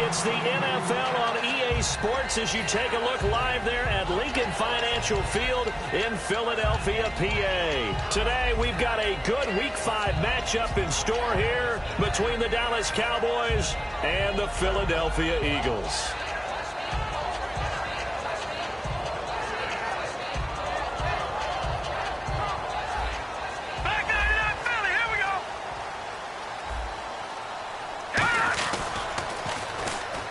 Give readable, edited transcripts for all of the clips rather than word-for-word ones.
It's the NFL on EA Sports as you take a look live there at Lincoln Financial Field in Philadelphia, PA. Today, we've got a good Week 5 matchup in store here between the Dallas Cowboys and the Philadelphia Eagles.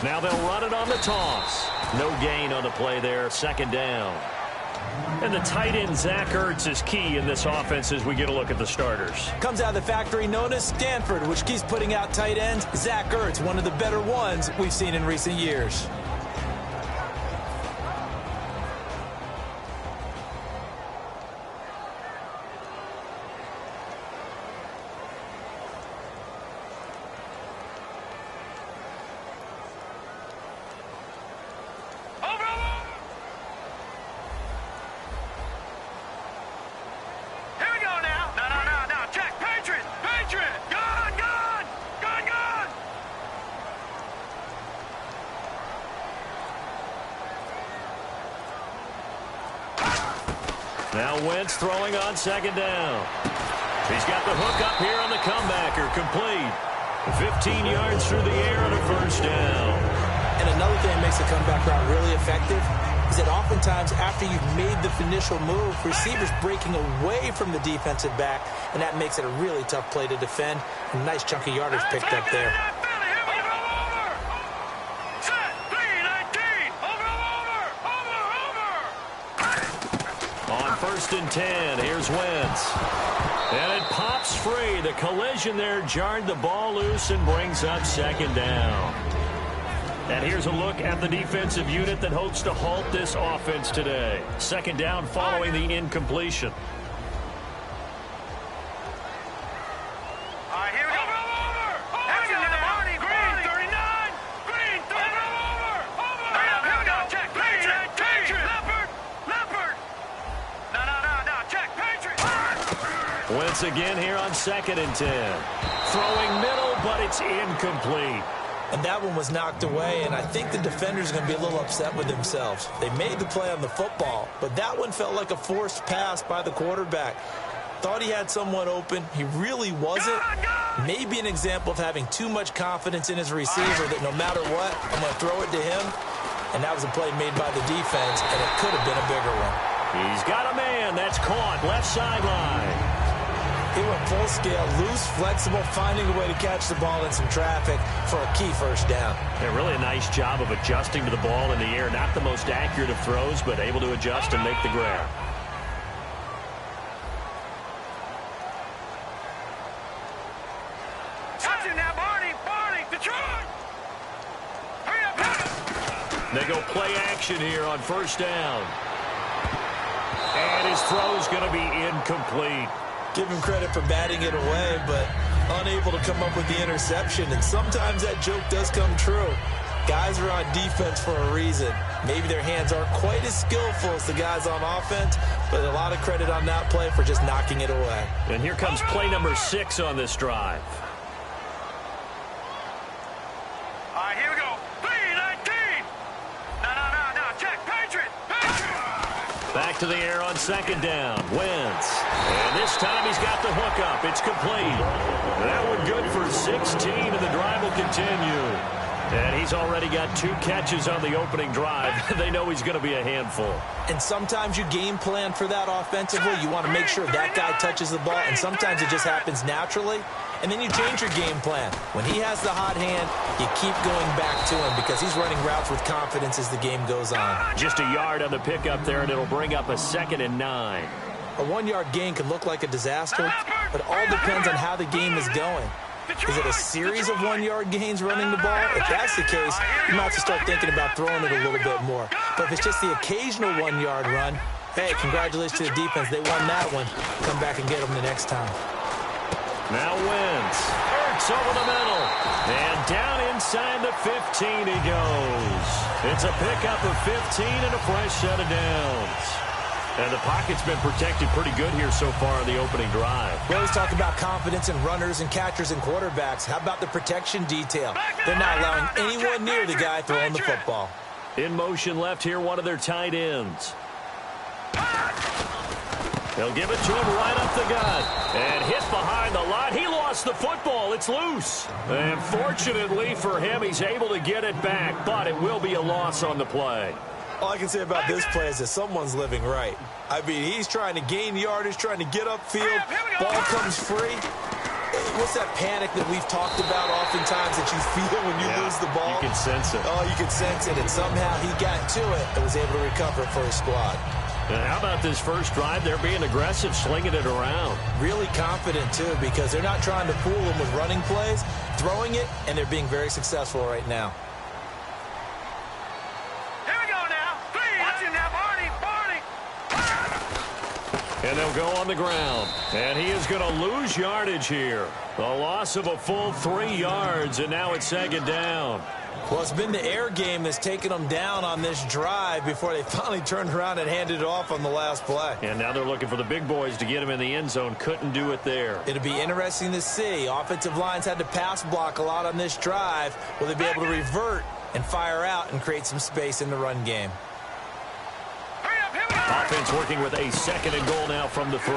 Now they'll run it on the toss. No gain on the play there, second down. And the tight end, Zach Ertz, is key in this offense as we get a look at the starters. Comes out of the factory known as Stanford, which keeps putting out tight ends. Zach Ertz, one of the better ones we've seen in recent years. Now Wentz throwing on second down. He's got the hook up here on the comebacker, complete. 15 yards through the air and a first down. And another thing that makes the comeback route really effective is that oftentimes after you've made the initial move, receivers breaking away from the defensive back, and that makes it a really tough play to defend. A nice chunk of yardage picked up there. First and 10. Here's Wentz. And it pops free. The collision there jarred the ball loose and brings up second down. And here's a look at the defensive unit that hopes to halt this offense today. Second down following the incompletion. Wentz again here on second and 10. Throwing middle, but it's incomplete. And that one was knocked away, and I think the defenders are going to be a little upset with themselves. They made the play on the football, but that one felt like a forced pass by the quarterback. Thought he had someone open. He really wasn't. Maybe an example of having too much confidence in his receiver that no matter what, I'm going to throw it to him. And that was a play made by the defense, and it could have been a bigger one. He's got a man that's caught left sideline. He went full scale, loose, flexible, finding a way to catch the ball in some traffic for a key first down. Yeah, really a nice job of adjusting to the ball in the air. Not the most accurate of throws, but able to adjust and make the grab. They go play action here on first down. And his throw's going to be incomplete. Give him credit for batting it away, but unable to come up with the interception. And sometimes that joke does come true. Guys are on defense for a reason. Maybe their hands aren't quite as skillful as the guys on offense, but a lot of credit on that play for just knocking it away. And here comes play number 6 on this drive. All right, here we go. 3-19. No, check. Patriot. Back to the air on second down. Wentz. And this time he's got the hook up. It's complete. That one good for 16, and the drive will continue. And he's already got 2 catches on the opening drive. They know he's going to be a handful. And sometimes you game plan for that offensively. You want to make sure that guy touches the ball, and sometimes it just happens naturally. And then you change your game plan. When he has the hot hand, you keep going back to him because he's running routes with confidence as the game goes on. Just a yard on the pickup there, and it'll bring up a 2nd and 9. A 1-yard gain could look like a disaster, but it all depends on how the game is going. Is it a series of 1-yard gains running the ball? If that's the case, you might have to start thinking about throwing it a little bit more. But if it's just the occasional 1-yard run, hey, congratulations to the defense. They won that one. Come back and get them the next time. Now Wentz. Ertz over the middle. And down inside the 15 he goes. It's a pickup of 15 and a fresh set of downs. And the pocket's been protected pretty good here so far in the opening drive. We always talk about confidence in runners and catchers and quarterbacks. How about the protection detail? They're not allowing anyone near the guy throwing the football. In motion left here, one of their tight ends. They'll give it to him right up the gut. And hit behind the line. He lost the football. It's loose. And fortunately for him, he's able to get it back. But it will be a loss on the play. All I can say about this play is that someone's living right. I mean, he's trying to gain yardage, trying to get upfield. Ball comes free. What's that panic that we've talked about oftentimes that you feel when you lose the ball? You can sense it. Oh, you can sense it. And somehow he got to it and was able to recover it for his squad. And how about this first drive? They're being aggressive, slinging it around. Really confident, too, because they're not trying to fool them with running plays, throwing it, and they're being very successful right now. Here we go now. Watch him now, Barney. And they'll go on the ground. And he is going to lose yardage here. A loss of a full 3 yards, and now it's second down. Well, it's been the air game that's taken them down on this drive before they finally turned around and handed it off on the last play. And now they're looking for the big boys to get him in the end zone. Couldn't do it there. It'll be interesting to see. Offensive lines had to pass block a lot on this drive. Will they be able to revert and fire out and create some space in the run game? Offense working with a second and goal now from the 3.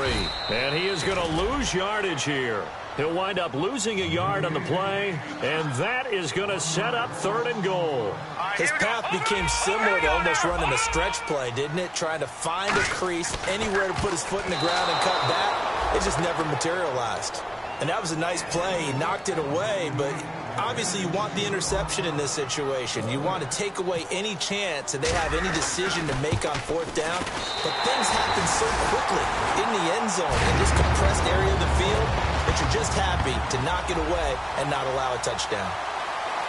And he is going to lose yardage here. He'll wind up losing a yard on the play, and that is going to set up 3rd and goal. His path became similar to almost running a stretch play, didn't it? Trying to find a crease, anywhere to put his foot in the ground and cut back. It just never materialized. And that was a nice play. He knocked it away, but obviously you want the interception in this situation. You want to take away any chance that they have any decision to make on 4th down. But things happen so quickly in the end zone, in this compressed area of the field, that you're just happy to knock it away and not allow a touchdown.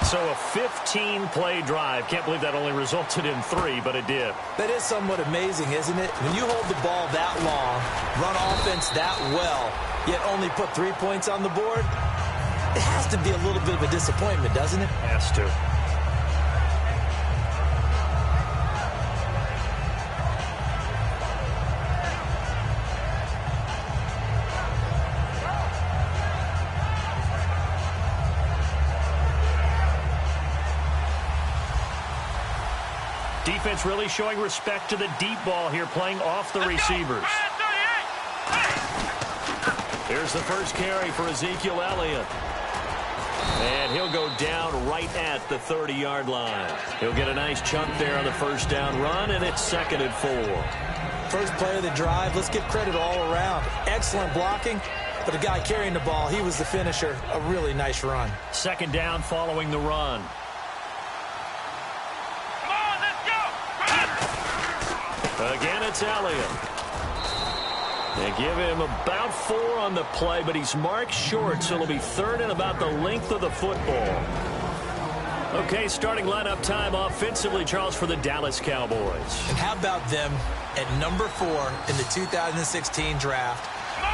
So a 15-play drive. Can't believe that only resulted in 3, but it did. That is somewhat amazing, isn't it? When you hold the ball that long, run offense that well, yet only put 3 points on the board, it has to be a little bit of a disappointment, doesn't it? Has to. Defense really showing respect to the deep ball here, playing off the receivers. Here's the first carry for Ezekiel Elliott. And he'll go down right at the 30-yard line. He'll get a nice chunk there on the first down run, and it's 2nd and 4. First play of the drive, let's give credit all around. Excellent blocking, but the guy carrying the ball, he was the finisher. A really nice run. 2nd down following the run. Again, it's Elliott. They give him about 4 on the play, but he's marked short, so it'll be 3rd and about the length of the football. Okay, starting lineup time offensively, Charles, for the Dallas Cowboys. And how about them at number 4 in the 2016 draft?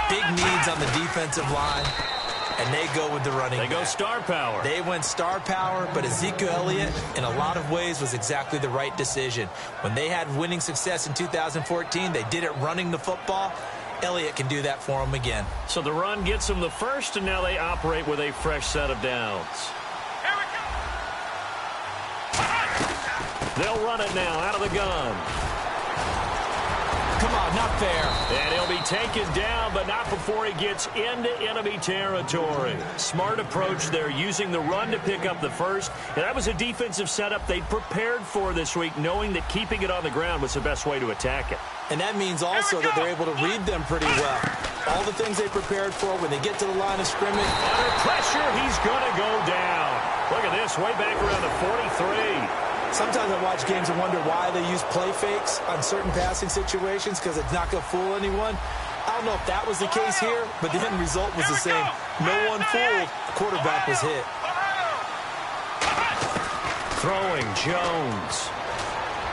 Big needs on the defensive line. And they go with the running back. They go star power. They went star power, but Ezekiel Elliott, in a lot of ways, was exactly the right decision. When they had winning success in 2014, they did it running the football. Elliott can do that for them again. So the run gets them the first, and now they operate with a fresh set of downs. Here we go. They'll run it now out of the gun. Come on, not fair. And he'll be taken down, but not before he gets into enemy territory. Smart approach there, using the run to pick up the first. And that was a defensive setup they'd prepared for this week, knowing that keeping it on the ground was the best way to attack it. And that means also that they're able to read them pretty well. All the things they prepared for when they get to the line of scrimmage. Under pressure, he's going to go down. Look at this, way back around the 43. Sometimes I watch games and wonder why they use play fakes on certain passing situations, because it's not going to fool anyone. I don't know if that was the case here, but the end result was the same. No one fooled. The quarterback was hit. Throwing Jones.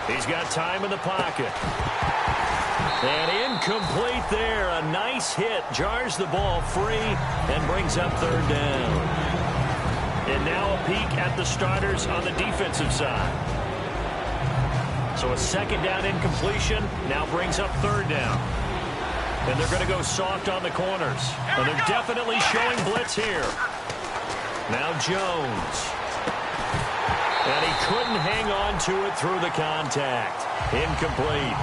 He's got time in the pocket. And incomplete there. A nice hit. Jars the ball free and brings up 3rd down. And now a peek at the starters on the defensive side. So a second down incompletion now brings up third down. And they're going to go soft on the corners. And they're definitely showing blitz here. Now Jones. And he couldn't hang on to it through the contact. Incomplete.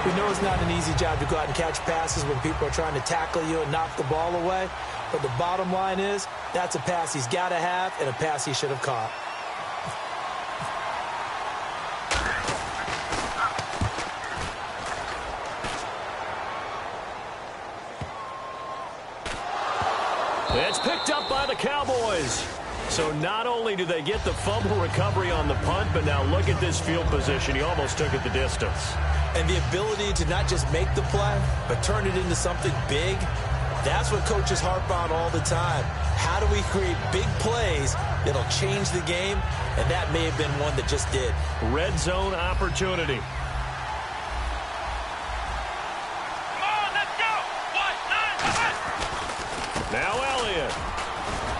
We know it's not an easy job to go out and catch passes when people are trying to tackle you and knock the ball away. But the bottom line is, that's a pass he's got to have and a pass he should have caught. It's picked up by the Cowboys. So not only do they get the fumble recovery on the punt, but now look at this field position. He almost took it the distance. And the ability to not just make the play, but turn it into something big, that's what coaches harp on all the time. How do we create big plays that'll change the game? And that may have been one that just did. Red zone opportunity. Now Elliott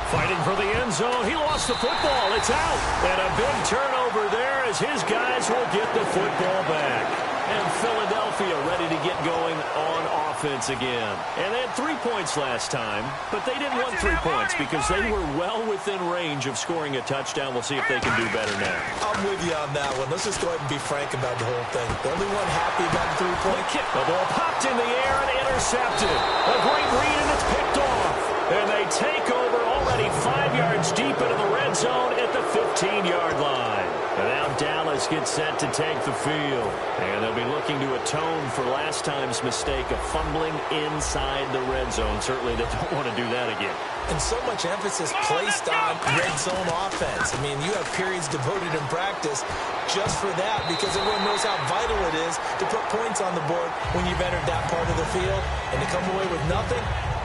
fighting for the end zone. He lost the football. It's out. And a big turnover there as his guys will get the football back. And Philadelphia ready to get going on offense again. And they had 3 points last time, but they didn't want 3 points because they were well within range of scoring a touchdown. We'll see if they can do better now. I'm with you on that one. Let's just go ahead and be frank about the whole thing. The only one happy about the 3-point kick. The ball popped in the air and intercepted. A great read, and it's picked off. And they take over already 5 yards deep into the red zone at the 15-yard line. And now Dallas gets set to take the field. And they'll be looking to atone for last time's mistake of fumbling inside the red zone. Certainly they don't want to do that again. And so much emphasis placed on red zone offense. I mean, you have periods devoted in practice just for that because everyone knows how vital it is to put points on the board when you've entered that part of the field. And to come away with nothing,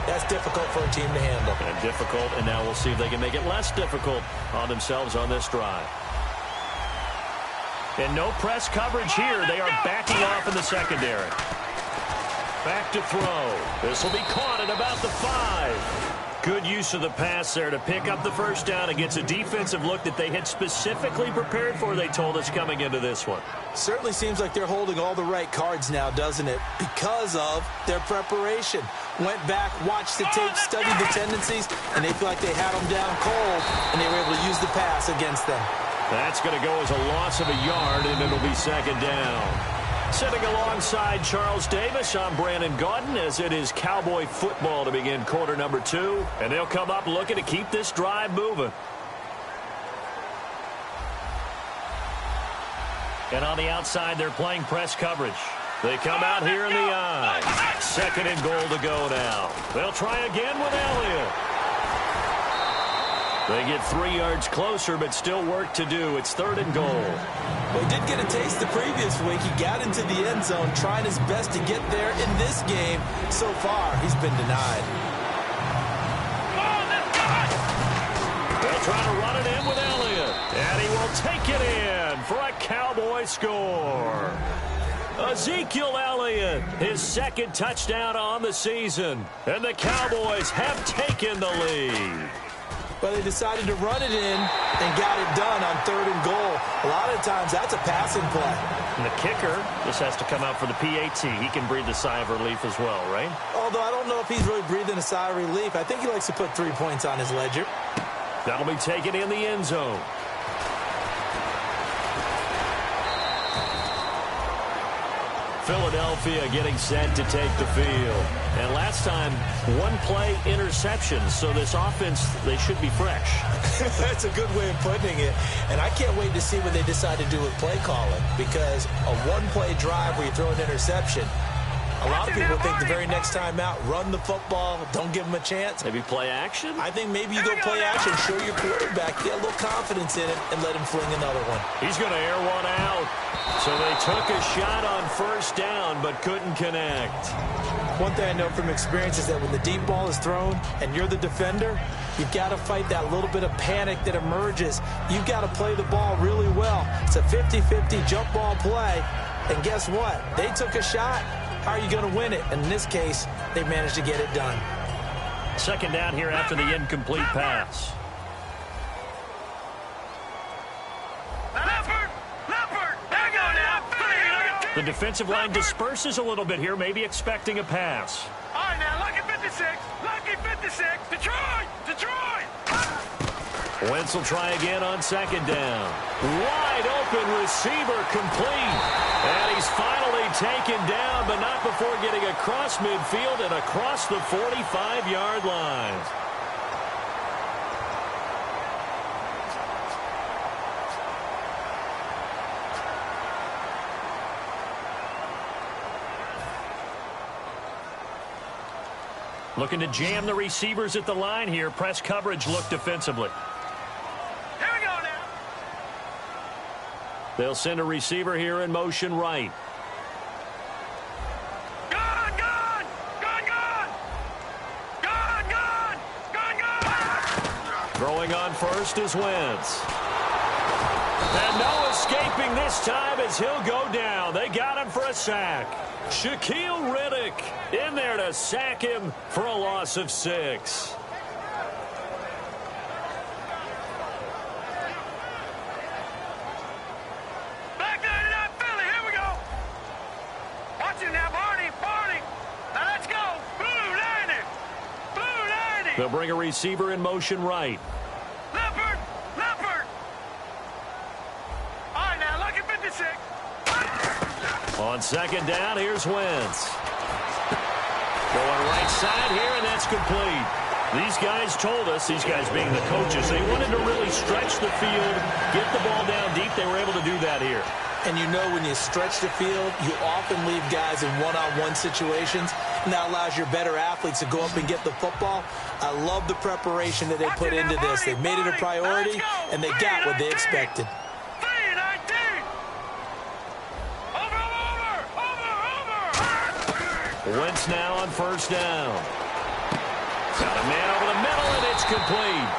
that's difficult for a team to handle. And difficult, and now we'll see if they can make it less difficult on themselves on this drive. And no press coverage here. They are backing off in the secondary. Back to throw. This will be caught at about the 5. Good use of the pass there to pick up the first down against a defensive look that they had specifically prepared for, they told us, coming into this one. Certainly seems like they're holding all the right cards now, doesn't it? Because of their preparation. Went back, watched the tape, studied the tendencies, and they feel like they had them down cold, and they were able to use the pass against them. That's going to go as a loss of a yard, and it'll be second down. Sitting alongside Charles Davis, I'm Brandon Gaudin, as it is Cowboy football to begin quarter number 2. And they'll come up looking to keep this drive moving. And on the outside, they're playing press coverage. They come out here in the eye. Second and goal to go now. They'll try again with Elliott. They get 3 yards closer, but still work to do. It's third and goal. Well, he did get a taste the previous week. He got into the end zone, trying his best to get there in this game. So far, he's been denied. They'll try to run it in with Elliott. And he will take it in for a Cowboy score. Ezekiel Elliott, his second touchdown on the season. And the Cowboys have taken the lead. But they decided to run it in and got it done on third and goal. A lot of times, that's a passing play. And the kicker just has to come out for the PAT. He can breathe a sigh of relief as well, right? Although I don't know if he's really breathing a sigh of relief. I think he likes to put 3 points on his ledger. That'll be taken in the end zone. Philadelphia getting set to take the field. And last time, 1 play interception. So this offense, they should be fresh. That's a good way of putting it. And I can't wait to see what they decide to do with play calling. Because a 1-play drive where you throw an interception, a lot of people think the very next time out, run the football, don't give them a chance. Maybe play action? I think maybe you go play action, show your quarterback, get a little confidence in him, and let him fling another one. He's going to air one out. So they took a shot on first down, but couldn't connect. One thing I know from experience is that when the deep ball is thrown and you're the defender, you've got to fight that little bit of panic that emerges. You've got to play the ball really well. It's a 50-50 jump ball play. And guess what? They took a shot. How are you going to win it? And in this case, they managed to get it done. Second down here after the incomplete pass. Leopard! Leopard! There you go The defensive line disperses a little bit here, maybe expecting a pass. All right, now, lucky 56. Lucky 56. Detroit! Detroit! Wentz will try again on second down. Wide open receiver complete. And he's finally taken down, but not before getting across midfield and across the 45-yard line. Looking to jam the receivers at the line here. Press coverage look defensively. Here we go now. They'll send a receiver here in motion right. Gone, gone! Gone, gone! Gone, gone! Gone, gone! Throwing on first is Wentz. And no escaping this time as he'll go down. They got him for a sack. Shaquille Riddick in there to sack him for a loss of 6. Back there to that Philly. Here we go. Watch it now, Barney. Barney. Now let's go. Blue landing. Blue landing. They'll bring a receiver in motion right. Leopard. Leopard. All right, now, lucky 56. On second down, here's Wentz. Going right side here, and that's complete. These guys told us, these guys being the coaches, they wanted to really stretch the field, get the ball down deep. They were able to do that here. And you know when you stretch the field, you often leave guys in one-on-one situations, and that allows your better athletes to go up and get the football. I love the preparation that they put into this. They made it a priority, and they got what they expected. Wentz now on first down. Got a man over the middle, and it's complete.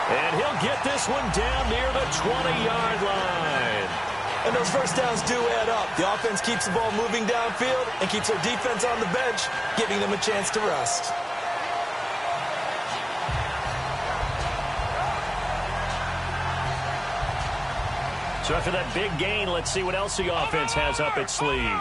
And he'll get this one down near the 20-yard line. And those first downs do add up. The offense keeps the ball moving downfield and keeps their defense on the bench, giving them a chance to rest. So after that big gain, let's see what else the offense has up its sleeve.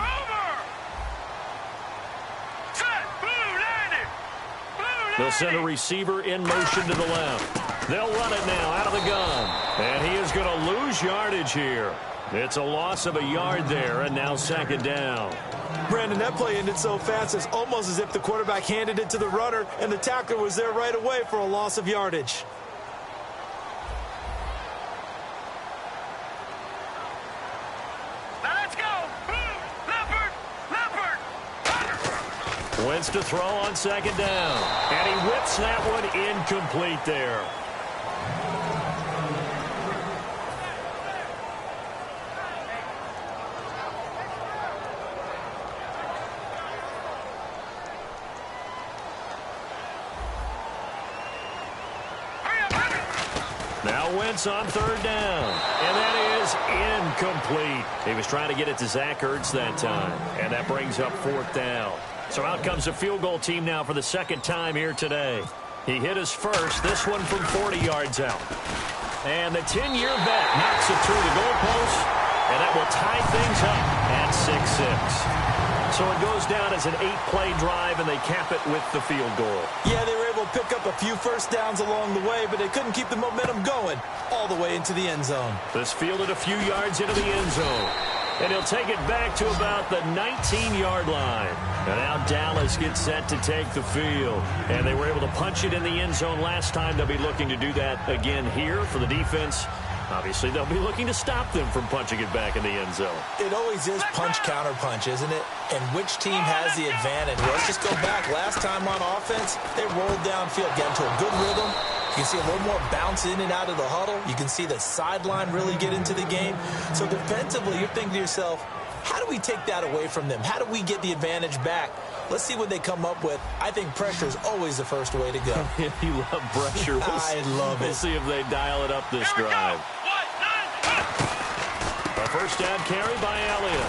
They'll send a receiver in motion to the left. They'll run it now out of the gun. And he is going to lose yardage here. It's a loss of a yard there, and now second down. Brandon, that play ended so fast, it's almost as if the quarterback handed it to the runner, and the tackler was there right away for a loss of yardage. Wentz to throw on second down. And he whips that one incomplete there. Now Wentz on third down. And that is incomplete. He was trying to get it to Zach Ertz that time. And that brings up fourth down. So out comes a field goal team now for the second time here today. He hit his first, this one from 40 yards out. And the 10-year vet knocks it through the goalpost, and that will tie things up at 6-6. So it goes down as an 8-play drive, and they cap it with the field goal. Yeah, they were able to pick up a few first downs along the way, but they couldn't keep the momentum going all the way into the end zone. This fielded a few yards into the end zone. And he'll take it back to about the 19-yard line. And now Dallas gets set to take the field. And they were able to punch it in the end zone last time. They'll be looking to do that again here for the defense. Obviously, they'll be looking to stop them from punching it back in the end zone. It always is punch-counter-punch, isn't it? And which team has the advantage? Let's just go back. Last time on offense, they rolled downfield, got into a good rhythm. You can see a little more bounce in and out of the huddle. You can see the sideline really get into the game. So defensively, you're thinking to yourself, how do we take that away from them? How do we get the advantage back? Let's see what they come up with. I think pressure is always the first way to go. You love pressure. I love it. We'll see if they dial it up this drive. A first down carry by Elliott.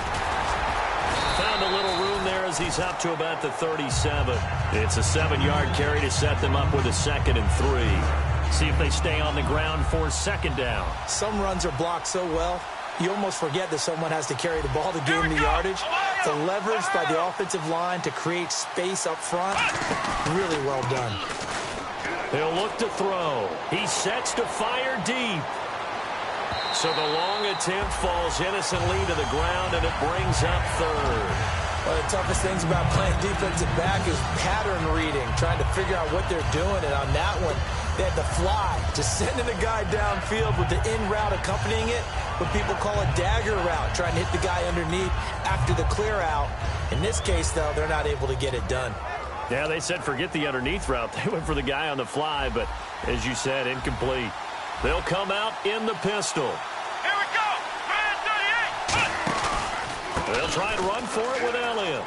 Found a little room there as he's up to about the 37. It's a 7-yard carry to set them up with a 2nd and 3. See if they stay on the ground for second down. Some runs are blocked so well, you almost forget that someone has to carry the ball to gain the yardage. The leverage by the offensive line to create space up front, really well done. He'll look to throw. He sets to fire deep. So the long attempt falls innocently to the ground, and it brings up third. One of the toughest things about playing defensive back is pattern reading, trying to figure out what they're doing. And on that one, they had to fly, just sending the guy downfield with the in route accompanying it, what people call a dagger route, trying to hit the guy underneath after the clear out. In this case, though, they're not able to get it done. Yeah, they said forget the underneath route. They went for the guy on the fly, but as you said, incomplete. They'll come out in the pistol. Here we go. Man 38. They'll try and run for it with Elliott.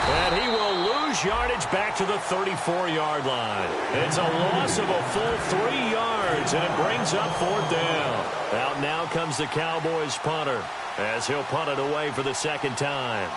And he will lose yardage back to the 34-yard line. It's a loss of a full 3 yards, and it brings up fourth down. Out now comes the Cowboys punter, as he'll punt it away for the second time.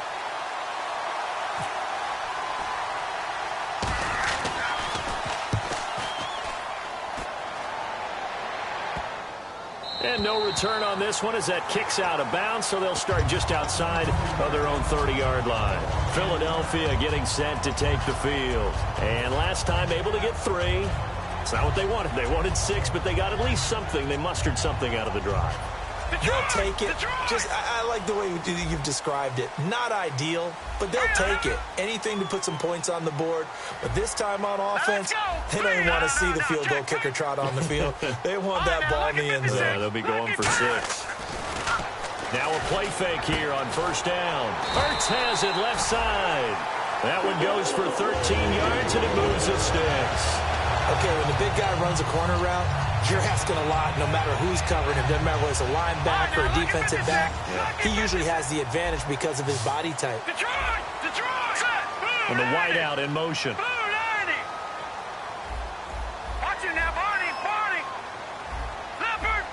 And no return on this one as that kicks out of bounds, so they'll start just outside of their own 30-yard line. Philadelphia getting set to take the field. And last time able to get 3. It's not what they wanted. They wanted 6, but they got at least something. They mustered something out of the drive. They'll take it. Just, I like the way you've described it. Not ideal, but they'll take it. Anything to put some points on the board. But this time on offense, they don't even want to see the field goal kicker trot on the field. They want that ball in the end zone. Yeah, they'll be going for 6. Now a play fake here on first down. Hurts has it left side. That one goes for 13 yards, and it moves the sticks. Okay, when the big guy runs a corner route, you're asking a lot no matter who's covering him. Doesn't matter whether it's a linebacker or a defensive back. He usually has the advantage because of his body type. And the wideout in motion. Watch it now, Barney. Leopard.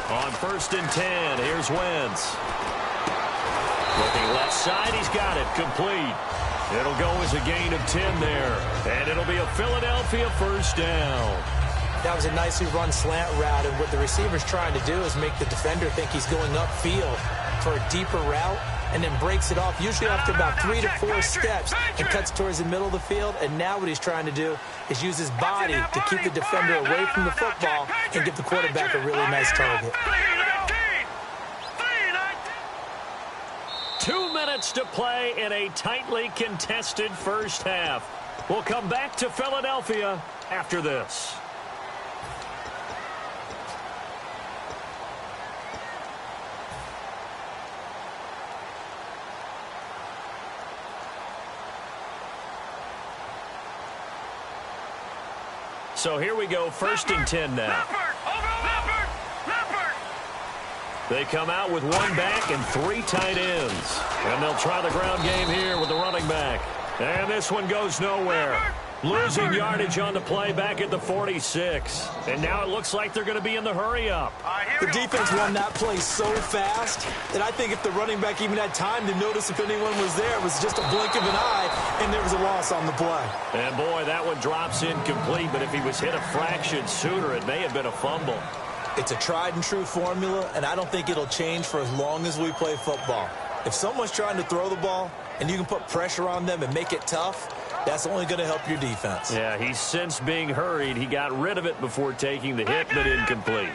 On first and 10, here's Wentz. Looking left side, he's got it. Complete. It'll go as a gain of 10 there. And it'll be a Philadelphia first down. That was a nicely run slant route, and what the receiver's trying to do is make the defender think he's going upfield for a deeper route, and then breaks it off, usually after about 3 to 4 steps, and cuts towards the middle of the field. And now what he's trying to do is use his body to keep the defender away from the football and give the quarterback a really nice target. 2 minutes to play in a tightly contested first half. We'll come back to Philadelphia after this. So here we go, first and 10 now. They come out with 1 back and 3 tight ends. And they'll try the ground game here with the running back. And this one goes nowhere. Losing yardage on the play back at the 46. And now it looks like they're going to be in the hurry-up. The defense won that play so fast that I think if the running back even had time to notice if anyone was there, it was just a blink of an eye, and there was a loss on the play. And, boy, that one drops incomplete. But if he was hit a fraction sooner, it may have been a fumble. It's a tried-and-true formula, and I don't think it'll change for as long as we play football. If someone's trying to throw the ball and you can put pressure on them and make it tough, that's only going to help your defense. Yeah, he's since being hurried. He got rid of it before taking the hit, but incomplete.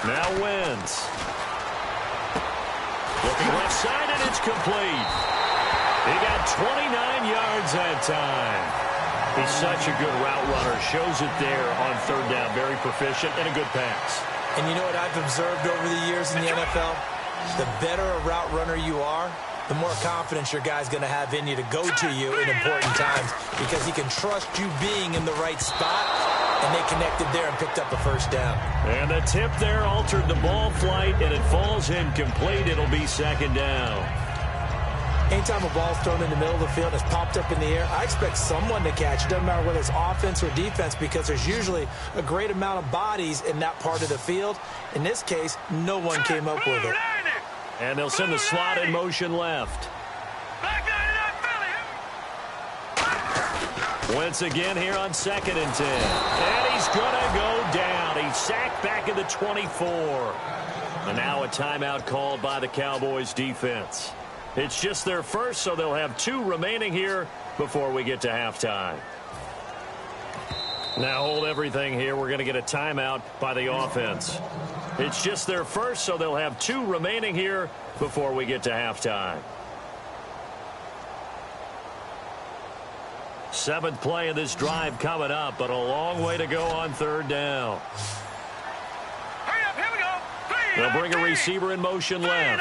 Now Wentz. Looking left side, and it's complete. He got 29 yards that time. He's such a good route runner. Shows it there on third down. Very proficient and a good pass. And you know what I've observed over the years in the NFL? The better a route runner you are, the more confidence your guy's going to have in you to go to you in important times, because he can trust you being in the right spot, and they connected there and picked up a first down. And the tip there altered the ball flight, and it falls incomplete. It'll be second down. Anytime a ball's thrown in the middle of the field and it's popped up in the air, I expect someone to catch. It doesn't matter whether it's offense or defense, because there's usually a great amount of bodies in that part of the field. In this case, no one came up with it. And they'll send the slot in motion left. Wentz again here on 2nd and 10. And he's going to go down. He's sacked back at the 24. And now a timeout called by the Cowboys defense. It's just their first, so they'll have 2 remaining here before we get to halftime. Now hold everything here. We're going to get a timeout by the offense. It's just their first, so they'll have 2 remaining here before we get to halftime. 7th play of this drive coming up, but a long way to go on 3rd down. Hurry up, here we go. They'll bring a receiver in motion left.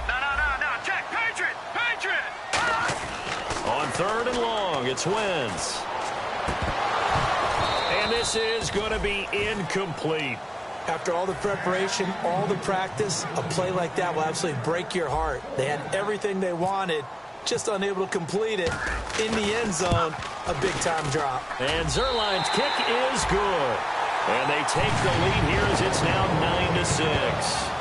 No, check, Patriot. On 3rd and long, it's Wentz. And this is going to be incomplete. After all the preparation, all the practice, a play like that will absolutely break your heart. They had everything they wanted, just unable to complete it. In the end zone, a big-time drop. And Zerline's kick is good. And they take the lead here as it's now 9-6.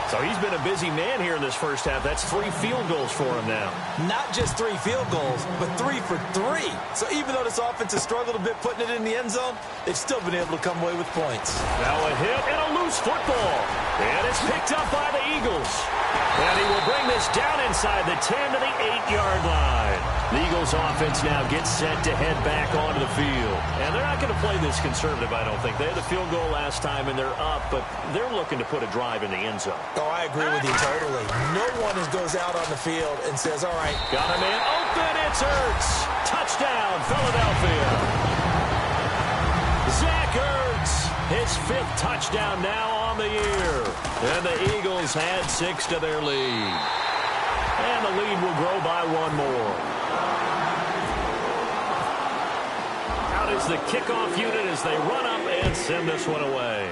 So he's been a busy man here in this first half. That's 3 field goals for him now. Not just 3 field goals, but 3 for 3. So even though this offense has struggled a bit putting it in the end zone, they've still been able to come away with points. Now a hit and a loose football. And it's picked up by the Eagles. And he will bring this down inside the 10 to the 8-yard line. The Eagles offense now gets set to head back onto the field. And they're not going to play this conservative, I don't think. They had the field goal last time, and they're up, but they're looking to put a drive in the end zone. Oh, I agree with you totally. No one goes out on the field and says, all right. Got a man open. It's Ertz. Touchdown, Philadelphia. Zach Ertz, his 5th touchdown now on the year. And the Eagles add 6 to their lead. And the lead will grow by 1 more. Out is the kickoff unit as they run up and send this one away.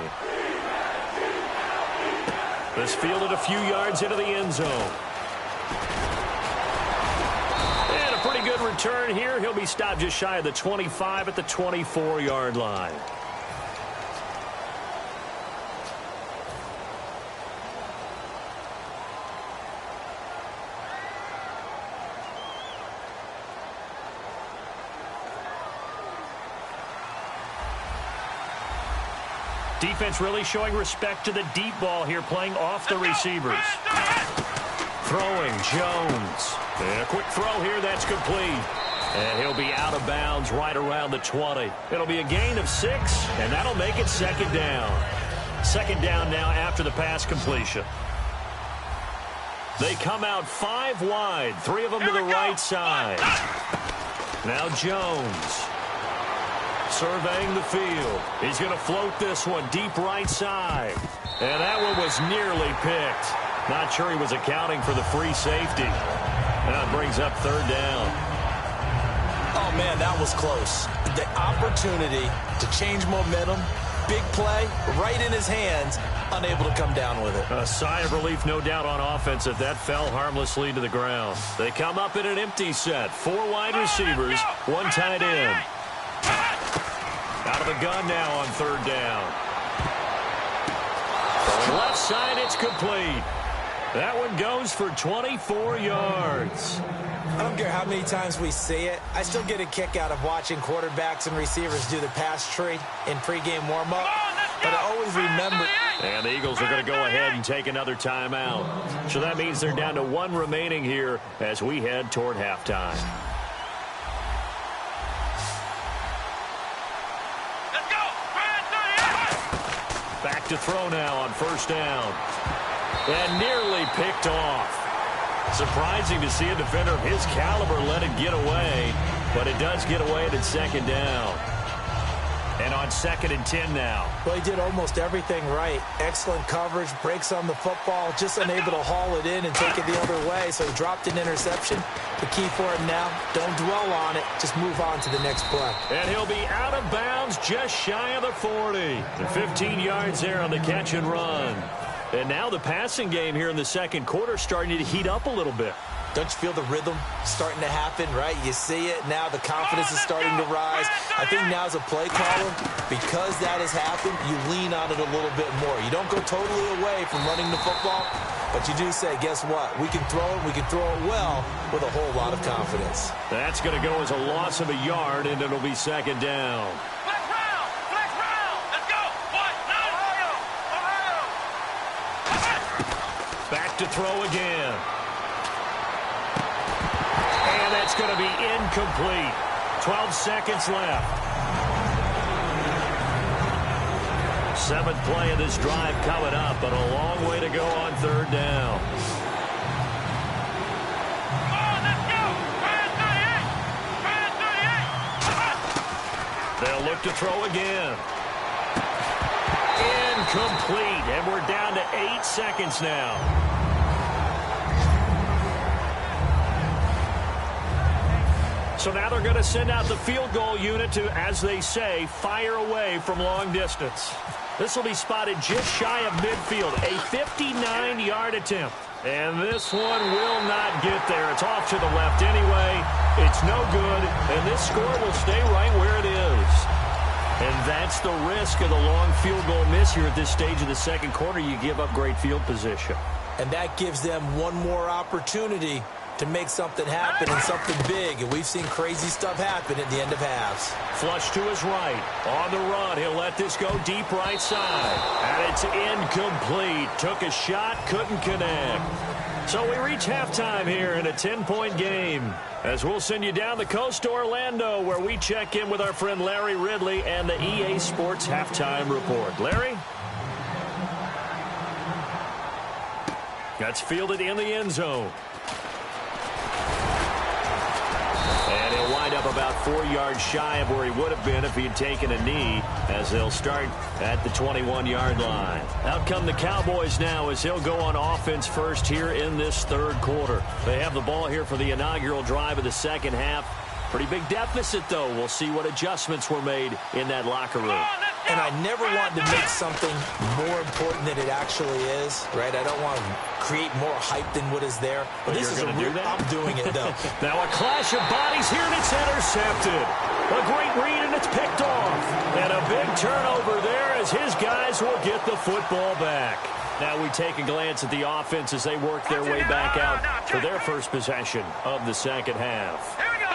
This fielded a few yards into the end zone. And a pretty good return here. He'll be stopped just shy of the 25 at the 24-yard line. Defense really showing respect to the deep ball here, playing off the receivers. Throwing, Jones. And a quick throw here, that's complete. And he'll be out of bounds right around the 20. It'll be a gain of 6, and that'll make it 2nd down. 2nd down now after the pass completion. They come out 5 wide, 3 of them to the right side. Now Jones. Surveying the field. He's going to float this one deep right side. And that one was nearly picked. Not sure he was accounting for the free safety. That brings up 3rd down. Oh, man, that was close. The opportunity to change momentum, big play, right in his hands, unable to come down with it. A sigh of relief, no doubt, on offense if that fell harmlessly to the ground. They come up in an empty set. 4 wide receivers, 1 tight end. Out of the gun now on 3rd down. Going left side, it's complete. That one goes for 24 yards. I don't care how many times we see it. I still get a kick out of watching quarterbacks and receivers do the pass tree in pregame warm-up. But I always remember. And the Eagles are going to go ahead and take another timeout. So that means they're down to 1 remaining here as we head toward halftime. Back to throw now on 1st down. And nearly picked off. Surprising to see a defender of his caliber let it get away, but it does get away at 2nd down. And on 2nd and 10 now. Well, he did almost everything right. Excellent coverage, breaks on the football, just unable to haul it in and take it the other way, so he dropped an interception. The key for him now, don't dwell on it, just move on to the next play. And he'll be out of bounds just shy of the 40. And 15 yards there on the catch and run. And now the passing game here in the 2nd quarter starting to heat up a little bit. Don't you feel the rhythm starting to happen, right? You see it. Now the confidence is starting to rise. I think now as a play caller, because that has happened, you lean on it a little bit more. You don't go totally away from running the football, But you do say, guess what? We can throw it. We can throw it well with a whole lot of confidence. That's going to go as a loss of a yard, and it'll be second down. Flex round! Flex round! Let's go! What? No! Ohio! Back to throw again. And that's going to be incomplete. 12 seconds left. 7th play of this drive coming up, but a long way to go on third down. Come on, let's go! Fire 38! Fire 38! They'll look to throw again. Incomplete, and we're down to 8 seconds now. So now they're going to send out the field goal unit to, as they say, fire away from long distance. This will be spotted just shy of midfield, a 59-yard attempt. And this one will not get there. It's off to the left anyway. It's no good, and this score will stay right where it is. And that's the risk of the long field goal miss here at this stage of the second quarter. You give up great field position. And that gives them one more opportunity to make something happen and something big. And we've seen crazy stuff happen at the end of halves. Flush to his right. On the run, he'll let this go deep right side. And it's incomplete. Took a shot, couldn't connect. So we reach halftime here in a 10-point game. As we'll send you down the coast to Orlando, where we check in with our friend Larry Ridley and the EA Sports Halftime Report. Larry? That's fielded in the end zone. And he'll wind up about 4 yards shy of where he would have been if he had taken a knee, as they'll start at the 21-yard line. Out come the Cowboys now as he'll go on offense first here in this third quarter. They have the ball here for the inaugural drive of the second half. Pretty big deficit, though. We'll see what adjustments were made in that locker room. And I never want to make something more important than it actually is, right? I don't want to create more hype than what is there. But this is a real, I'm doing it, though. Now a clash of bodies here, and it's intercepted. A great read, and it's picked off. And a big turnover there as his guys will get the football back. Now we take a glance at the offense as they work their way back out for their first possession of the second half. Here we go!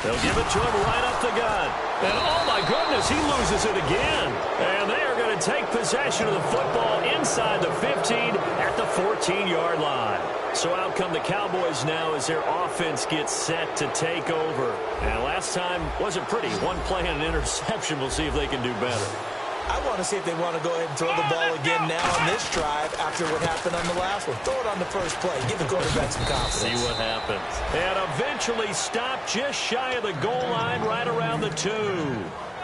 They'll give it to him right up the gut. And, oh, my goodness, he loses it again. And they are going to take possession of the football inside the 15 at the 14-yard line. So out come the Cowboys now as their offense gets set to take over. And last time wasn't pretty. One play and an interception. We'll see if they can do better. I want to see if they want to go ahead and throw the ball again now on this drive after what happened on the last one. Throw it on the first play. Give the quarterback some confidence. See what happens. And eventually stopped just shy of the goal line right around the 2.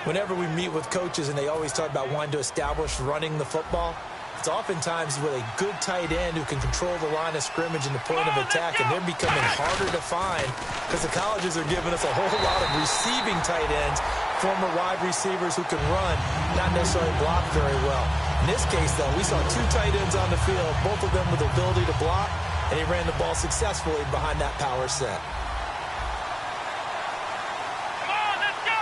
Whenever we meet with coaches and they always talk about wanting to establish running the football, it's oftentimes with a good tight end who can control the line of scrimmage and the point of attack, and they're becoming harder to find because the colleges are giving us a whole lot of receiving tight ends, former wide receivers who can run, not necessarily block very well. In this case, though, we saw 2 tight ends on the field, both of them with the ability to block, and he ran the ball successfully behind that power set. Come on, let's go!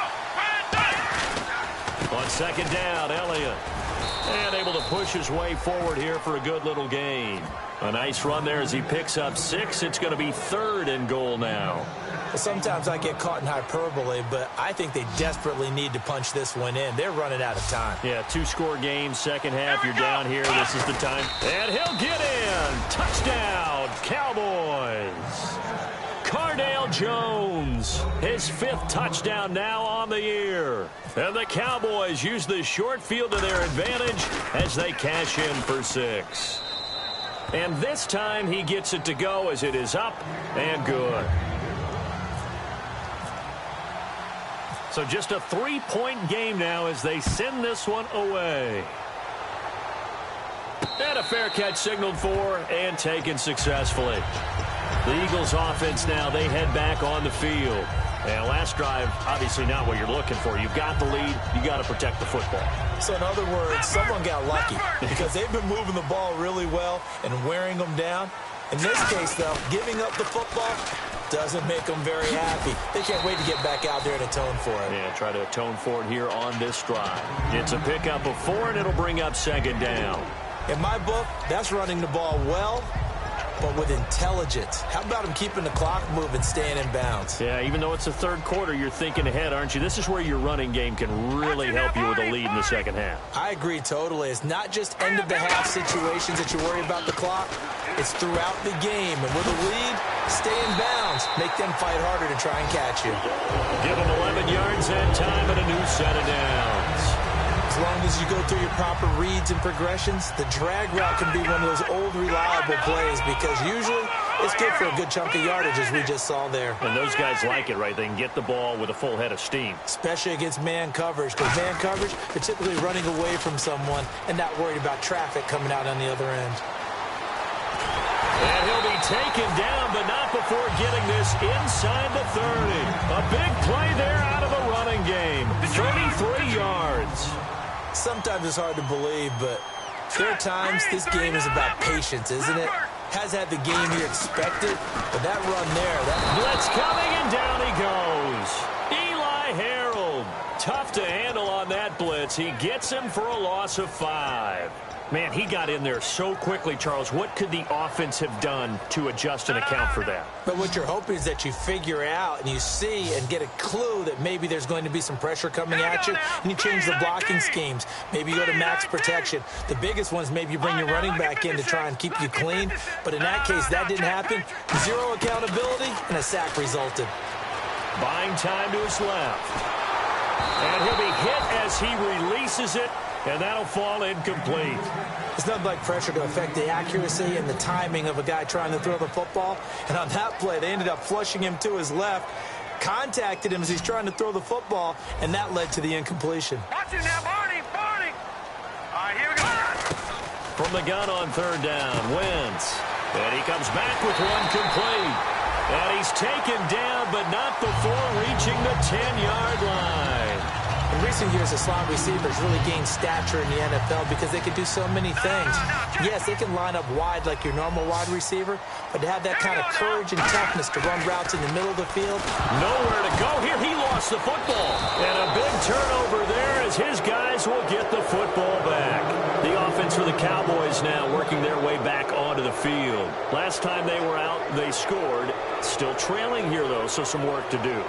On second down, Elliott. And able to push his way forward here for a good little gain. A nice run there as he picks up 6. It's going to be 3rd and goal now. Sometimes I get caught in hyperbole, but I think they desperately need to punch this one in. They're running out of time. Yeah, 2-score game, second half. You're down here. This is the time. And he'll get in. Touchdown, Cowboys. Cardale Jones, his 5th touchdown now on the year. And the Cowboys use the short field to their advantage as they cash in for 6. And this time he gets it to go as it is up and good. So just a 3-point game now as they send this one away. And a fair catch signaled for and taken successfully. The Eagles offense now, they head back on the field. And last drive, obviously not what you're looking for. You've got the lead. You got to protect the football. So in other words, someone got lucky because they've been moving the ball really well and wearing them down. In this case, though, giving up the football doesn't make them very happy. They can't wait to get back out there and atone for it. Yeah, try to atone for it here on this drive. It's a pickup of 4, and it'll bring up second down. In my book, that's running the ball well, but with intelligence. How about him keeping the clock moving, staying in bounds? Yeah, even though it's the third quarter, you're thinking ahead, aren't you? This is where your running game can really help you with a lead in the second half. I agree totally. It's not just end-of-the-half situations that you worry about the clock. It's throughout the game. And with a lead, stay in bounds. Make them fight harder to try and catch you. Give them 11 yards that time and a new set of downs. As long as you go through your proper reads and progressions, the drag route can be one of those old reliable plays because usually it's good for a good chunk of yardage, as we just saw there. And those guys like it, right? They can get the ball with a full head of steam. Especially against man coverage, because man coverage, they're typically running away from someone and not worried about traffic coming out on the other end. And he'll be taken down, but not before getting this inside the 30. A big play there out of the running game. 33 yards. Sometimes it's hard to believe, but there are times this game is about patience, isn't it? Has had the game he expected, but that run there, that blitz coming, and down he goes. Eli Harold, tough to handle on that blitz. He gets him for a loss of 5. Man, he got in there so quickly, Charles. What could the offense have done to adjust and account for that? But what you're hoping is that you figure out and you see and get a clue that maybe there's going to be some pressure coming at you, and you change the blocking schemes. Maybe you go to max protection. The biggest ones, maybe you bring your running back in to try and keep you clean. But in that case, that didn't happen. Zero accountability, and a sack resulted. Buying time to his left. And he'll be hit as he releases it. And that'll fall incomplete. It's nothing like pressure to affect the accuracy and the timing of a guy trying to throw the football. And on that play, they ended up flushing him to his left, contacted him as he's trying to throw the football, and that led to the incompletion. Watch it now, Barney, Barney. All right, here we go. From the gun on third down, Wentz. And he comes back with one complete. And he's taken down, but not before reaching the 10-yard line. In recent years, the slot receivers really gained stature in the NFL because they can do so many things. Yes, they can line up wide like your normal wide receiver, but to have that kind of courage and toughness to run routes in the middle of the field. Nowhere to go here. He lost the football. And a big turnover there as his guys will get the football back. The offense for the Cowboys now working their way back onto the field. Last time they were out, they scored. Still trailing here, though, so some work to do.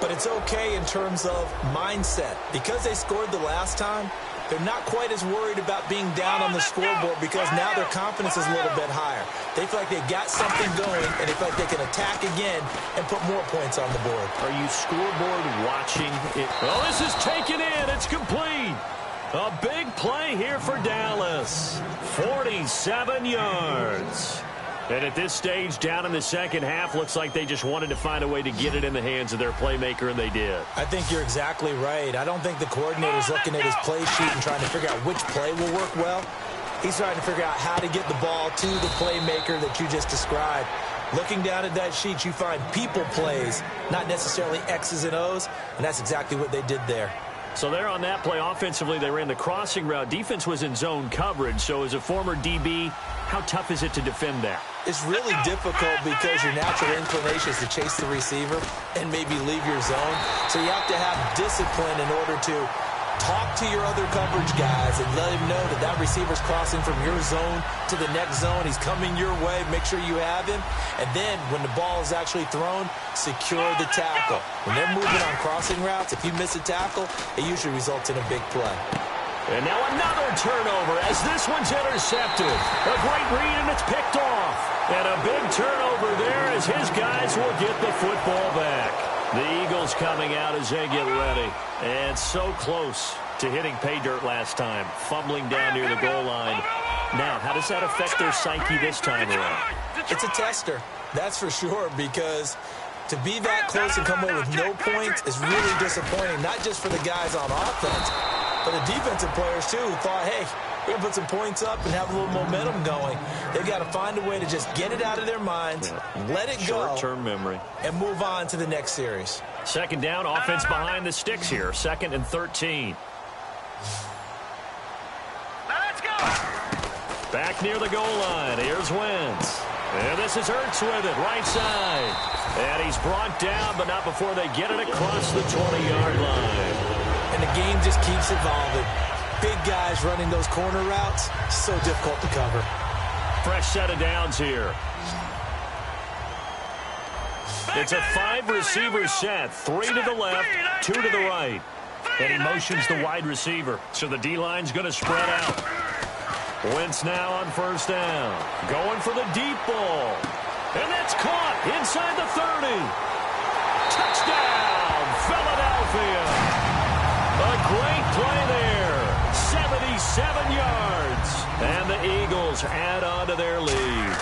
But it's okay in terms of mindset. Because they scored the last time, they're not quite as worried about being down on the scoreboard because now their confidence is a little bit higher. They feel like they've got something going, and they feel like they can attack again and put more points on the board. Are you scoreboard watching it? Oh, this is taken in. It's complete. A big play here for Dallas. 47 yards. And at this stage, down in the second half, looks like they just wanted to find a way to get it in the hands of their playmaker, and they did. I think you're exactly right. I don't think the coordinator's looking at his play sheet and trying to figure out which play will work well. He's trying to figure out how to get the ball to the playmaker that you just described. Looking down at that sheet, you find people plays, not necessarily X's and O's, and that's exactly what they did there. So there on that play, offensively, they ran the crossing route. Defense was in zone coverage. So as a former DB, how tough is it to defend that? It's really difficult because your natural inclination is to chase the receiver and maybe leave your zone. So you have to have discipline in order to talk to your other coverage guys and let him know that that receiver's crossing from your zone to the next zone. He's coming your way. Make sure you have him. And then when the ball is actually thrown, secure the tackle. When they're moving on crossing routes, if you miss a tackle, it usually results in a big play. And now another turnover as this one's intercepted. A great read, and it's picked off. And a big turnover there as his guys will get the football back. The Eagles coming out as they get ready. And so close to hitting pay dirt last time. Fumbling down near the goal line. Now, how does that affect their psyche this time around? It's a tester, that's for sure, because to be that close and come away with no points is really disappointing, not just for the guys on offense, but the defensive players, too, who thought, hey, we're going to put some points up and have a little momentum going. They've got to find a way to just get it out of their minds, let it go, short-term memory, and move on to the next series. Second down, offense behind the sticks here. 2nd and 13. Let's go. Back near the goal line. Here's Wentz. And this is Hurts with it, right side. And he's brought down, but not before they get it across the 20-yard line. And the game just keeps evolving. big guys running those corner routes, so difficult to cover. Fresh set of downs here. It's a 5-receiver set. 3 to the left, 2 to the right. And he motions the wide receiver, so the D-line's going to spread out. Wentz now on first down. Going for the deep ball. And that's caught inside the 30. Touchdown, Philadelphia. A great play there. 77 yards. And the Eagles add on to their lead.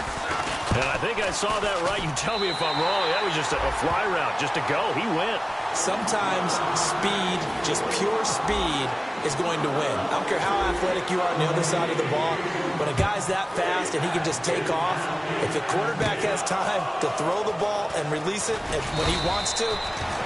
And I think I saw that right. You tell me if I'm wrong. That was just a fly route, just to go. He went. Sometimes speed, just pure speed, is going to win. I don't care how athletic you are on the other side of the ball. When a guy's that fast and he can just take off, if the quarterback has time to throw the ball and release it when he wants to,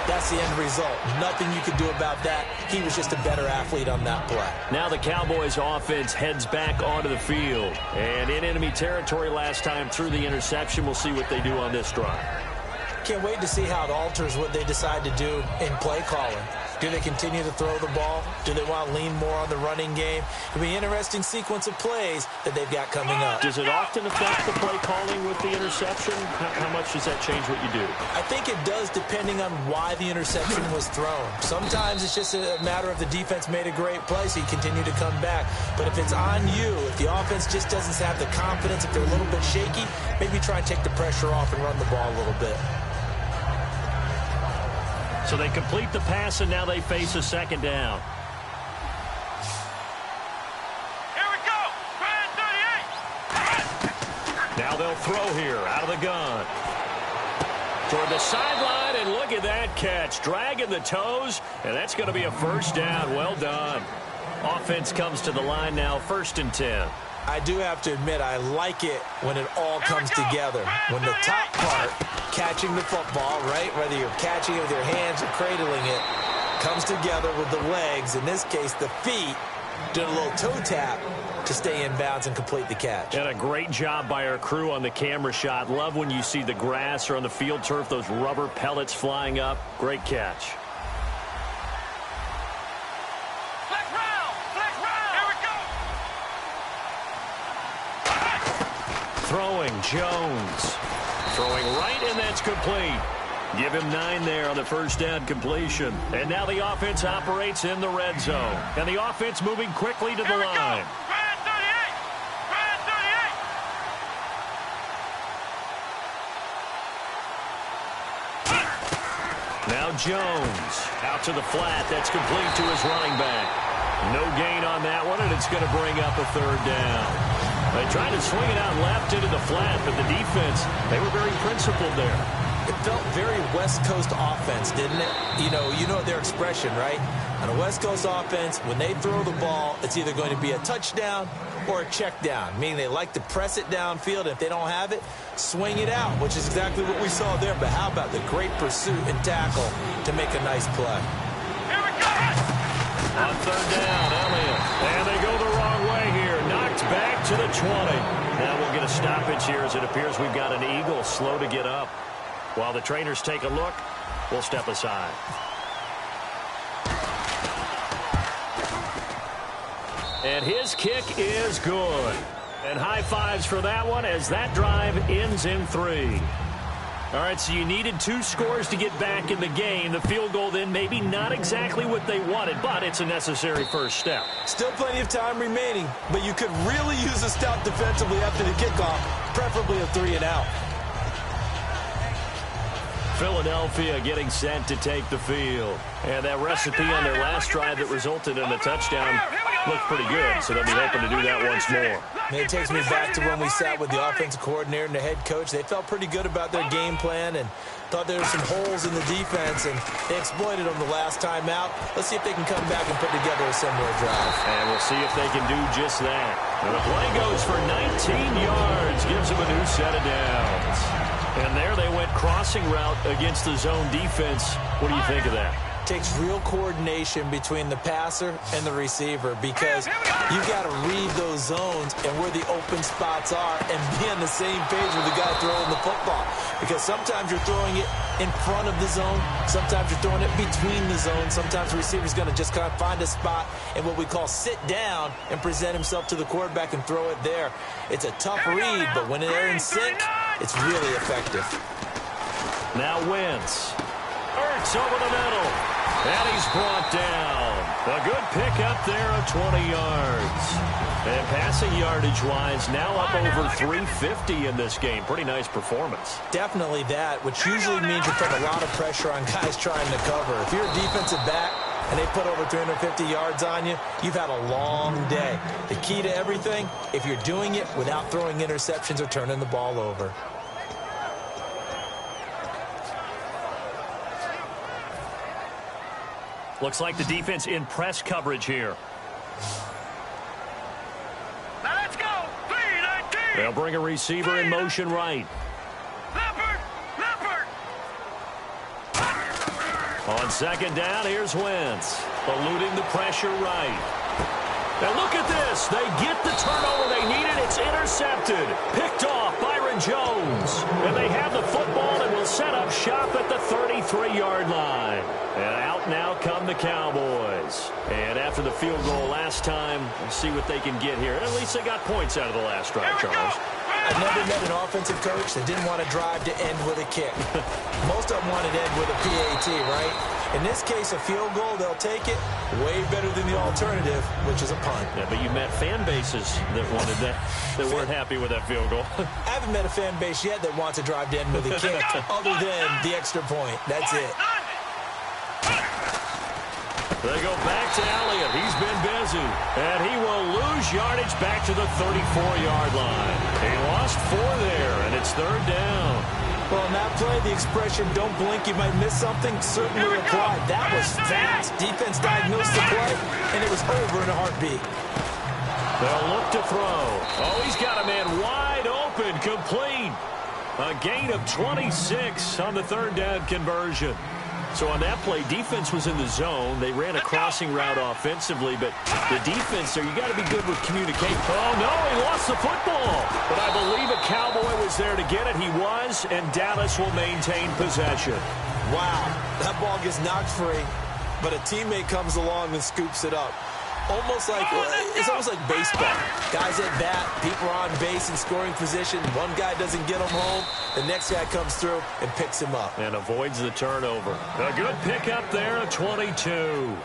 that's the end result. Nothing you could do about that. He was just a better athlete on that play. Now the Cowboys offense heads back onto the field. And in enemy territory last time through the interception. We'll see what they do on this drive. Can't wait to see how it alters what they decide to do in play calling. Do they continue to throw the ball? Do they want to lean more on the running game? It'll be an interesting sequence of plays that they've got coming up. Does it often affect the play calling with the interception? How much does that change what you do? I think it does, depending on why the interception was thrown. Sometimes it's just a matter of the defense made a great play, so you continue to come back. But if it's on you, if the offense just doesn't have the confidence, if they're a little bit shaky, maybe try and take the pressure off and run the ball a little bit. So they complete the pass, and now they face a second down. Here we go. Grand 38. Now they'll throw here out of the gun. Toward the sideline, and look at that catch. Dragging the toes, and that's going to be a first down. Well done. Offense comes to the line now, 1st and 10. I do have to admit, I like it when it all comes together. When the top part, catching the football, right, whether you're catching it with your hands or cradling it, comes together with the legs, in this case the feet, did a little toe tap to stay in bounds and complete the catch. And a great job by our crew on the camera shot. Love when you see the grass or on the field turf, those rubber pellets flying up. Great catch. Throwing, Jones. Throwing right, and that's complete. Give him 9 there on the first down completion. And now the offense operates in the red zone. And the offense moving quickly to the line. Grand 38. Grand 38. Now Jones out to the flat. That's complete to his running back. No gain on that one, and it's going to bring up a third down. They tried to swing it out left into the flat, but the defense, they were very principled there. It felt very West Coast offense, didn't it? You know their expression, right? On a West Coast offense, when they throw the ball, it's either going to be a touchdown or a check down, meaning they like to press it downfield. If they don't have it, swing it out, which is exactly what we saw there. But how about the great pursuit and tackle to make a nice play? Here we go. On third down, Elliott. And they go the wrong way here. Knocked back to the 20. Now we'll get a stoppage here as it appears we've got an Eagle slow to get up. While the trainers take a look, we'll step aside. And his kick is good. And high fives for that one as that drive ends in 3. All right, so you needed 2 scores to get back in the game. The field goal then maybe not exactly what they wanted, but it's a necessary first step. Still plenty of time remaining, but you could really use a stop defensively after the kickoff, preferably a 3-and-out. Philadelphia getting set to take the field. And that recipe on their last drive that resulted in a touchdown looked pretty good, so they'll be hoping to do that once more. It takes me back to when we sat with the offensive coordinator and the head coach. They felt pretty good about their game plan and thought there were some holes in the defense, and they exploited them the last time out. Let's see if they can come back and put together a similar drive. And we'll see if they can do just that. And the play goes for 19 yards, gives them a new set of downs. And there they went crossing route against the zone defense. What do you think of that? takes real coordination between the passer and the receiver because you've got to read those zones and where the open spots are and be on the same page with the guy throwing the football. Because sometimes you're throwing it in front of the zone. Sometimes you're throwing it between the zones. Sometimes the receiver's going to just kind of find a spot and what we call sit down and present himself to the quarterback and throw it there. It's a tough read, but when they're in sync, it's really effective. Now Wentz. Ertz over the middle. And he's brought down. A good pickup there of 20 yards. And passing yardage-wise, now up over 350 in this game. Pretty nice performance. Definitely that, which usually means you're putting a lot of pressure on guys trying to cover. If you're a defensive back and they put over 350 yards on you, you've had a long day. The key to everything, if you're doing it without throwing interceptions or turning the ball over. Looks like the defense in press coverage here. Now let's go. 3-19. They'll bring a receiver in motion right. Leopard. On second down, here's Wentz. Eluding the pressure right. And look at this. They get the turnover they needed. It's intercepted. Picked off Byron Jones. And they have the football and will set up shop at the 33-yard line. And out now come the Cowboys. And after the field goal last time, we'll see what they can get here. At least they got points out of the last drive, Charles. I've never met an offensive coach that didn't want to drive to end with a kick. Most of them want to end with a PAT, right? In this case, a field goal, they'll take it. Way better than the alternative, which is a punt. Yeah, but you met fan bases that wanted that, that weren't happy with that field goal. I haven't met a fan base yet that wants to drive to end with a kick other than the extra point. That's it. They go back to Elliott. He's been busy. And he will lose yardage back to the 34-yard line. He lost 4 there, and it's third down. Well, in that play, the expression, don't blink, you might miss something, certainly applied. That was fast. Defense diagnosed the play, and it was over in a heartbeat. They'll look to throw. Oh, he's got a man wide open, complete. A gain of 26 on the third down conversion. So on that play, defense was in the zone. They ran a crossing route offensively, but the defense there, you got to be good with communication. Oh, no, he lost the football. But I believe a Cowboy was there to get it. He was, and Dallas will maintain possession. Wow, that ball gets knocked free, but a teammate comes along and scoops it up. It's almost like baseball. Guys at bat, people are on base in scoring position. One guy doesn't get him home. The next guy comes through and picks him up. And avoids the turnover. A good pickup there at 22.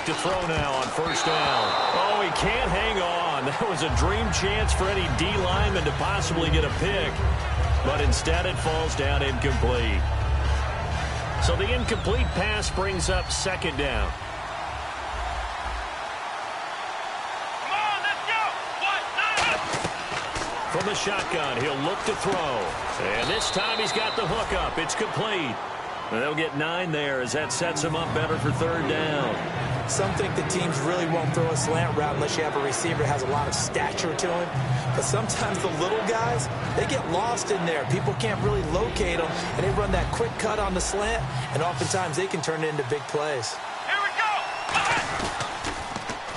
To throw now on first down. Oh, he can't hang on. That was a dream chance for any D lineman to possibly get a pick, but instead it falls down incomplete. So the incomplete pass brings up second down. Come on, let's go. From the shotgun, he'll look to throw. And this time he's got the hook up. It's complete. And they'll get 9 there as that sets him up better for third down. Some think the teams really won't throw a slant route unless you have a receiver that has a lot of stature to him. But sometimes the little guys, they get lost in there. People can't really locate them, and they run that quick cut on the slant, and oftentimes they can turn it into big plays. Here we go.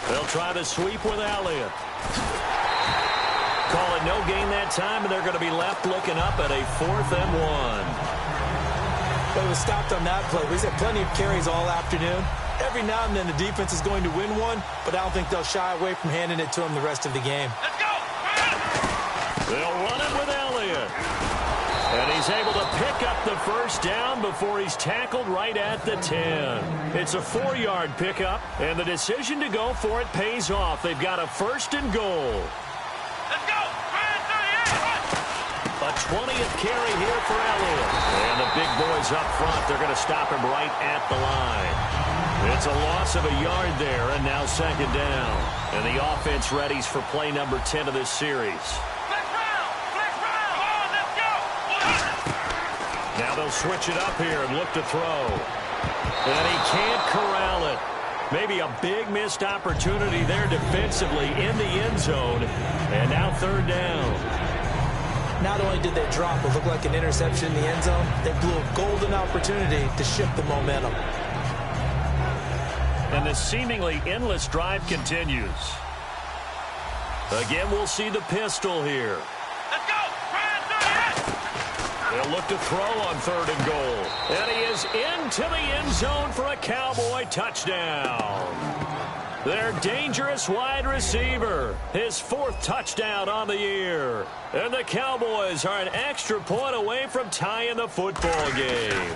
They'll try to sweep with Elliott. Call it no gain that time, and they're going to be left looking up at a 4th and 1. But it was stopped on that play. He's had plenty of carries all afternoon. Every now and then the defense is going to win one, but I don't think they'll shy away from handing it to him the rest of the game. Let's go. They'll run it with Elliott. And he's able to pick up the first down before he's tackled right at the 10. It's a 4-yard pickup, and the decision to go for it pays off. They've got a 1st and goal. Let's go. A 20th carry here for Elliott. And the big boys up front, they're going to stop him right at the line. It's a loss of a yard there, and now second down. And the offense readies for play number 10 of this series. Flex round. Come on, let's go. Now they'll switch it up here and look to throw. And he can't corral it. Maybe a big missed opportunity there defensively in the end zone. And now third down. Not only did they drop what looked like an interception in the end zone, they blew a golden opportunity to shift the momentum. And the seemingly endless drive continues. Again, we'll see the pistol here. Let's go. They'll look to throw on third and goal. And he is into the end zone for a Cowboy touchdown. Their dangerous wide receiver, his 4th touchdown on the year. And the Cowboys are an extra point away from tying the football game.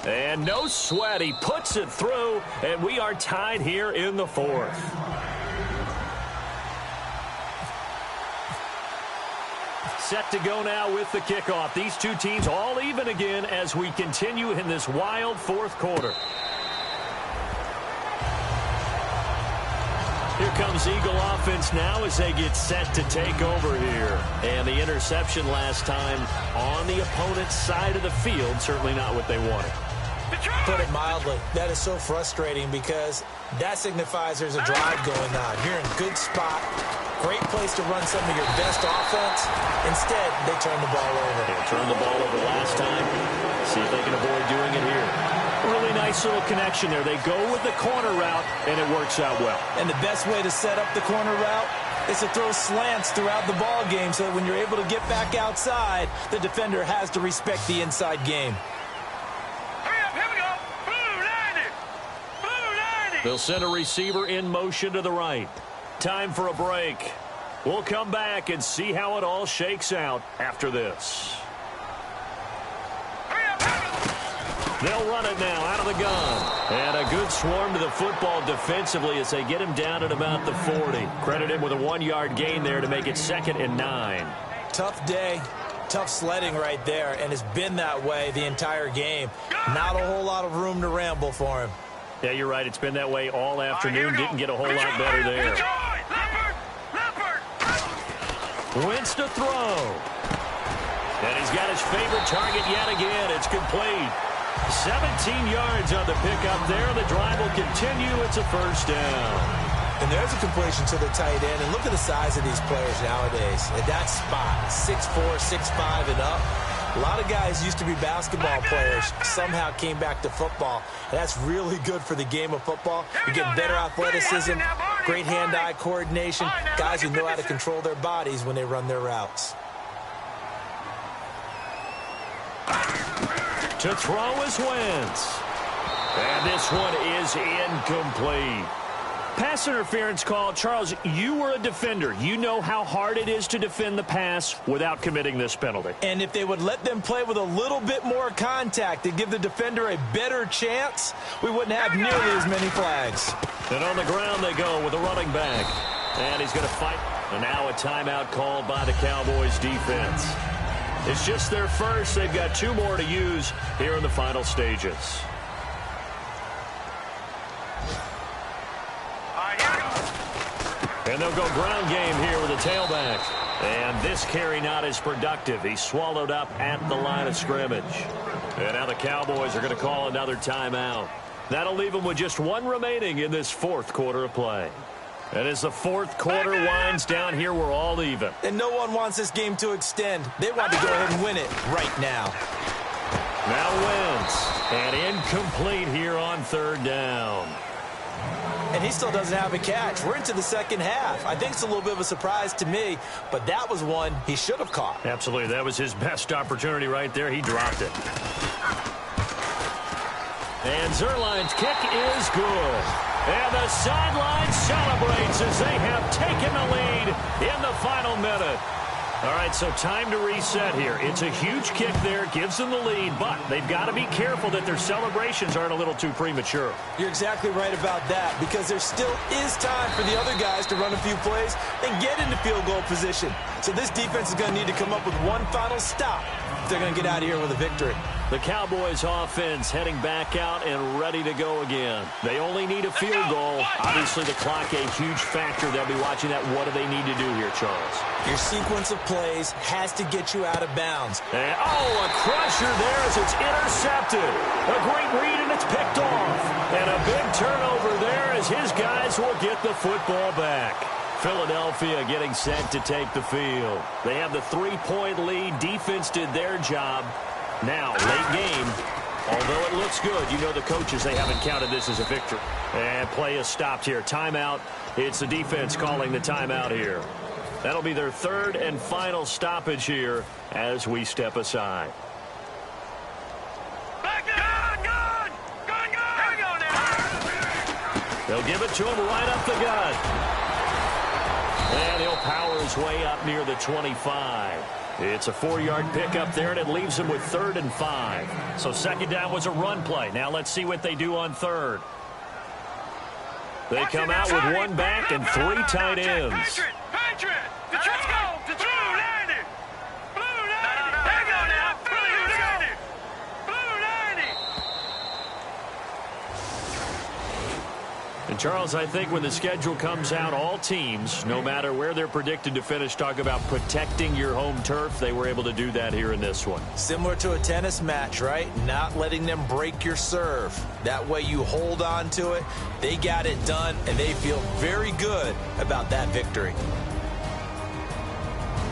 And no sweat, he puts it through, and we are tied here in the 4th. Set to go now with the kickoff. These two teams all even again as we continue in this wild 4th quarter. Here comes Eagle offense now as they get set to take over here. And the interception last time on the opponent's side of the field, certainly not what they wanted. Put it mildly, that is so frustrating because that signifies there's a drive going on. You're in a good spot, great place to run some of your best offense. Instead, they turn the ball over. They turned the ball over last time. See if they can avoid doing it here. Really nice little connection there. They go with the corner route, and it works out well. And the best way to set up the corner route is to throw slants throughout the ball game so that when you're able to get back outside, the defender has to respect the inside game. They'll send a receiver in motion to the right. Time for a break. We'll come back and see how it all shakes out after this. They'll run it now out of the gun. And a good swarm to the football defensively as they get him down at about the 40. Credit him with a 1-yard gain there to make it 2nd and 9. Tough day. Tough sledding right there, and it's been that way the entire game. Not a whole lot of room to ramble for him. Yeah, you're right. It's been that way all afternoon. Didn't get a whole lot better there. Wentz to throw. And he's got his favorite target yet again. It's complete. 17 yards on the pickup there. The drive will continue. It's a first down. And there's a completion to the tight end. And look at the size of these players nowadays. At that spot, 6'4", 6'5", and up. A lot of guys used to be basketball players, somehow came back to football. And that's really good for the game of football. You get better athleticism, great hand-eye coordination, guys who know how to control their bodies when they run their routes. To throw is Wentz. And this one is incomplete. Pass interference call. Charles, you were a defender. You know how hard it is to defend the pass without committing this penalty. And if they would let them play with a little bit more contact to give the defender a better chance, we wouldn't have nearly as many flags. And on the ground they go with a running back. And he's going to fight. And now a timeout called by the Cowboys defense. It's just their first. They've got 2 more to use here in the final stages. And they'll go ground game here with a tailback. And this carry not as productive. He's swallowed up at the line of scrimmage. And now the Cowboys are going to call another timeout. That'll leave them with just 1 remaining in this 4th quarter of play. And as the 4th quarter winds down here, we're all even. And no one wants this game to extend. They want to go ahead and win it right now. Now Wentz. And incomplete here on 3rd down. And he still doesn't have a catch. We're into the second half. I think it's a little bit of a surprise to me, but that was one he should have caught. Absolutely. That was his best opportunity right there. He dropped it. And Zerline's kick is good. And the sideline celebrates as they have taken the lead in the final minute. All right, so time to reset here. It's a huge kick there, gives them the lead, but they've got to be careful that their celebrations aren't a little too premature. You're exactly right about that, because there still is time for the other guys to run a few plays and get into field goal position. So this defense is going to need to come up with one final stop if they're going to get out of here with a victory. The Cowboys offense heading back out and ready to go again. They only need a field goal. Obviously, the clock a huge factor. They'll be watching that. What do they need to do here, Charles? Your sequence of plays has to get you out of bounds. And, a crusher there as it's intercepted. A great read, and it's picked off. And a big turnover there as his guys will get the football back. Philadelphia getting set to take the field. They have the 3-point lead. Defense did their job. Now, late game, although it looks good, you know the coaches, they haven't counted this as a victory. And play is stopped here. Timeout. It's the defense calling the timeout here. That'll be their third and final stoppage here as we step aside. They'll give it to him right up the gut. And he'll power his way up near the 25. It's a 4-yard pickup there, and it leaves him with 3rd and 5. So second down was a run play. Now let's see what they do on third. They come out with one back and 3 tight ends. Patriot! Let's go! Blue 90! Blue 90! Hang on now! Blue 90! Blue 90! And Charles, I think when the schedule comes out, all teams, no matter where they're predicted to finish, talk about protecting your home turf. They were able to do that here in this one. Similar to a tennis match, right? Not letting them break your serve. That way you hold on to it. They got it done, and they feel very good about that victory.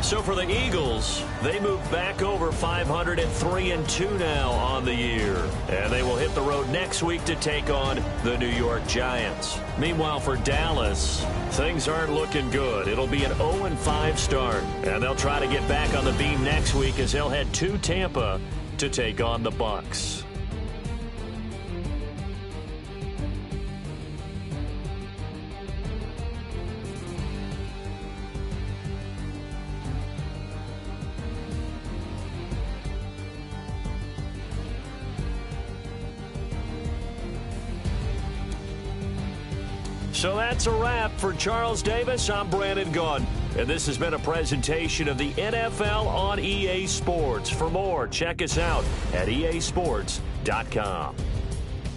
So for the Eagles, they move back over 500 at 3-2 now on the year. And they will hit the road next week to take on the New York Giants. Meanwhile, for Dallas, things aren't looking good. It'll be an 0-5 start. And they'll try to get back on the beam next week as they'll head to Tampa to take on the Bucs. So that's a wrap for Charles Davis. I'm Brandon Gunn, and this has been a presentation of the NFL on EA Sports. For more, check us out at easports.com.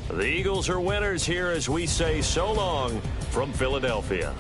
The Eagles are winners here as we say so long from Philadelphia.